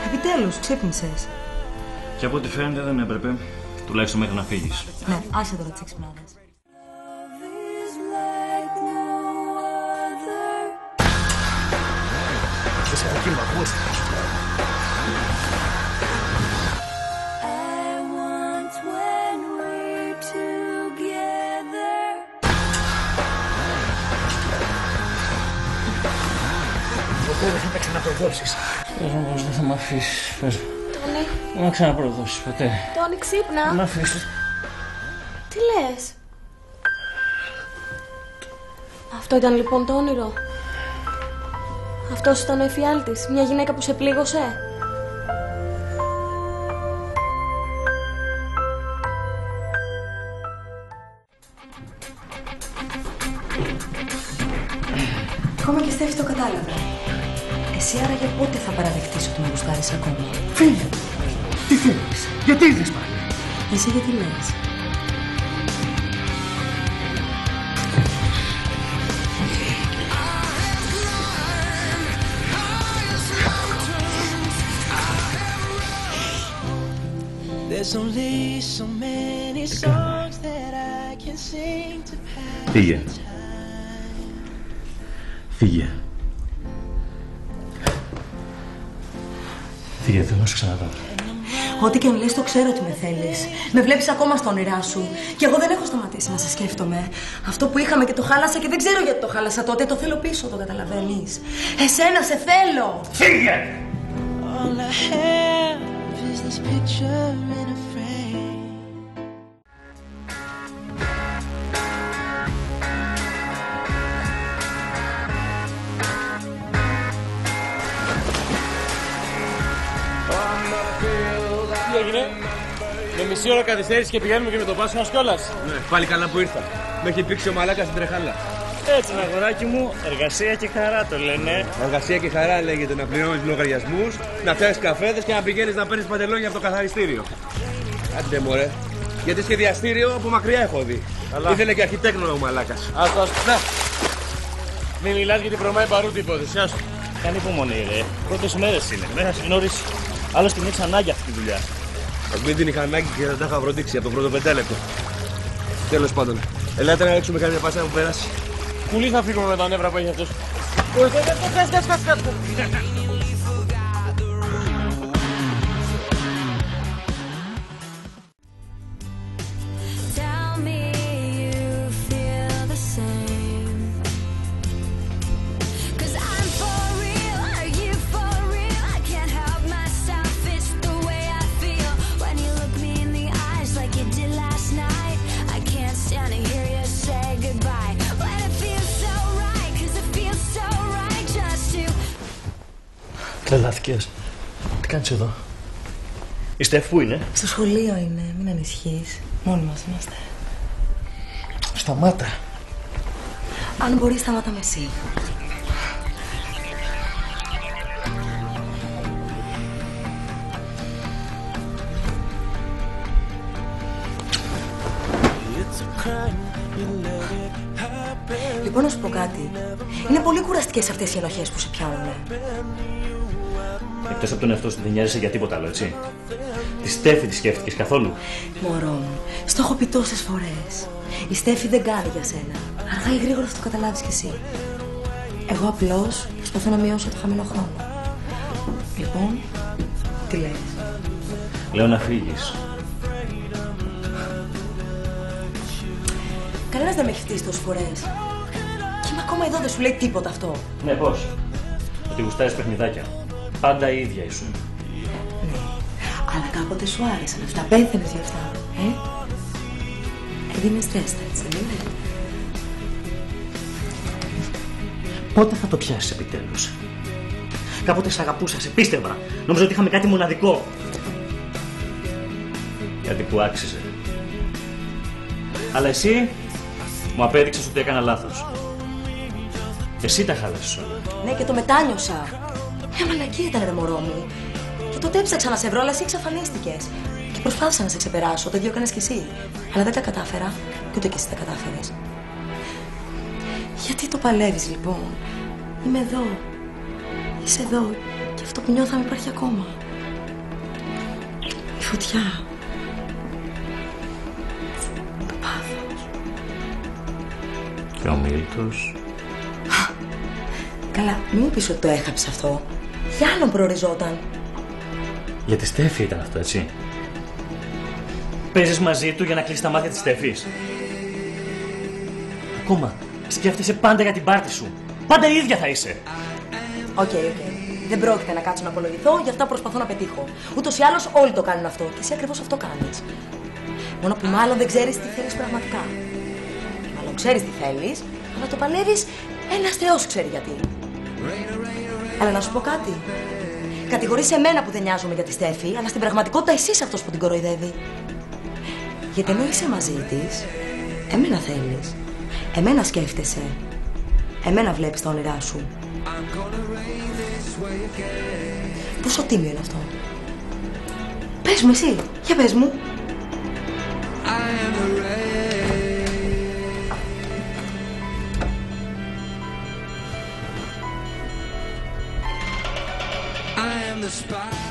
Επιτέλους, ξύπνησες. Και από ό,τι φαίνεται δεν έπρεπε, τουλάχιστον μέχρι να φύγεις. Ναι, άσε τώρα τις εξυπνάδες. Είσαι από εκεί, μ' ακούς? Ποτέ δεν θα τα ξαναπροδώσεις. Πες μου πως δεν θα μ' αφήσεις, πες μου. Τόνι. Δεν θα ξαναπροδώσεις ποτέ. Τόνι, ξύπνα. Μ' αφήσεις. Τι λες? Αυτό ήταν λοιπόν το όνειρο. Αυτός ήταν ο εφιάλτης, μια γυναίκα που σε πλήγωσε. Ακόμα και η Στέφη το κατάλαβε. Εσύ άραγε πότε θα παραδεχτείς ότι με γουστάρεις ακόμα? Φίλε, τι θέλεις? Γιατί ήρθες πάλι? Εσύ γιατί λες? Φύγε. Φύγε. Φύγε, θέλω να σου ξαναδώ. Ό,τι και αν λες το ξέρω ότι με θέλεις. Με βλέπεις ακόμα στα όνειρά σου. Και εγώ δεν έχω σταματήσει να σε σκέφτομαι. Αυτό που είχαμε και το χάλασα και δεν ξέρω γιατί το χάλασα τότε. Το θέλω πίσω, το καταλαβαίνεις? Εσένα σε θέλω! Φύγε! Τι έγινε? Με μισή ώρα καθυστέρηση και πηγαίνουμε και με το πάσο μας κιόλας. Ναι, πάλι καλά που ήρθα. Με έχει πήξει ο μαλάκας στην τρεχάλα. Έτσι, αγοράκι μου, εργασία και χαρά το λένε. Εργασία και χαρά λέγεται να πληρώνεις λογαριασμούς, να φτιάχνεις καφέδες και να πηγαίνεις να παίρνεις παντελόνια από το καθαριστήριο. Άντε μωρέ. Γιατί σχεδιαστήριο από μακριά έχω δει. Αλλά... ήθελε και αρχιτέκτονο ο μαλάκας. Άστο. Να! Μην μιλάς γιατί προμάει παρούτη υπόθεση. Άστο. Κάνει υπομονή, ρε. Πρώτες μέρες είναι. Μέχρι να σε γνωρίσει. Άλλωστε την έχεις ανάγκη αυτή τη δουλειά. Ας μην την είχα ανάγκη και θα τα είχα βροντίξει από το πρώτο πεντάλεπτο. Τέλος πάντων. Ελάτε να ρίξουμε κάποια πάσα που πέρασε. Κουλή θα φύγουμε με τα νεύρα που έχει αυτός. Τρελάθηκες. Τι κάνεις εδώ? Η Στεφ πού είναι? Στο σχολείο είναι, μην ανησυχείς. Μόνοι μας είμαστε. Σταμάτα. Αν μπορείς, σταμάτα με εσύ. Λοιπόν, να σου πω κάτι. Είναι πολύ κουραστικές αυτές οι ενοχές που σε πιάνουνε. Εκτός από τον εαυτό σου δεν νοιάζεσαι για τίποτα άλλο, έτσι? Τη Στέφη τη σκέφτηκες καθόλου? Μωρό μου, στο έχω πει τόσες φορές. Η Στέφη δεν κάνει για σένα. Αργά ή γρήγορα θα το καταλάβεις κι εσύ. Εγώ απλώς προσπαθώ να μειώσω το χαμένο χρόνο. Λοιπόν, τι λες? Λέω να φύγεις. Κανένας δεν με έχει φτύσει τόσες φορές. Και είμαι ακόμα εδώ, δεν σου λέει τίποτα αυτό. Ναι, πώς? Ότι γουστάρεις παιχνιδάκια. Πάντα η ίδια ήσουν. Ναι, αλλά κάποτε σου άρεσαν αυτά. Πέθαινες γι' αυτά. Έδινες τεστ, έτσι δεν είναι? Πότε θα το πιάσεις επιτέλους? Κάποτε σ' αγαπούσα, σε πίστευα. Νόμιζα ότι είχαμε κάτι μοναδικό. Κάτι που άξιζε. Αλλά εσύ μου απέδειξες ότι έκανα λάθος. Εσύ τα χάλασες όλα. Ναι, και το μετάνιωσα. Μαλακία ήταν, ρε μωρό μου. Και τότε έψαξα να σε βρω, αλλά εσύ εξαφανίστηκες. Και προσπάθησα να σε ξεπεράσω, το ίδιο έκανες κι εσύ. Αλλά δεν τα κατάφερα, και ούτε κι εσύ τα κατάφερες. Γιατί το παλεύεις, λοιπόν? Είμαι εδώ. Είσαι εδώ. Και αυτό που νιώθαμε υπάρχει ακόμα. Η φωτιά. Το πάθος. Και ο Μίλτος. Καλά, μην μου πεις ότι το έχαψε αυτό. Για άλλον προοριζόταν. Για τη Στέφη ήταν αυτό, έτσι. Παίζεις μαζί του για να κλείσει τα μάτια της Στέφης. Ακόμα, σκέφτεσαι πάντα για την πάρτι σου. Πάντα η ίδια θα είσαι. Οκ. Δεν πρόκειται να κάτσω να απολογηθώ για αυτά που προσπαθώ να πετύχω. Ούτως ή άλλως όλοι το κάνουν αυτό. Και εσύ ακριβώς αυτό κάνεις. Μόνο που μάλλον δεν ξέρεις τι θέλεις πραγματικά. Μάλλον ξέρεις τι θέλεις, αλλά το παλεύεις ένας θεός ξέρει γιατί. Αλλά να σου πω κάτι. Κατηγορείς εμένα που δεν νοιάζομαι για τη Στέφη, αλλά στην πραγματικότητα εσύ είσαι αυτός που την κοροϊδεύει. Γιατί ενώ είσαι μαζί της, εμένα θέλεις. Εμένα σκέφτεσαι. Εμένα βλέπεις τα όνειρά σου. Πόσο τίμιο είναι αυτό. Πες μου εσύ, για πες μου. The spot.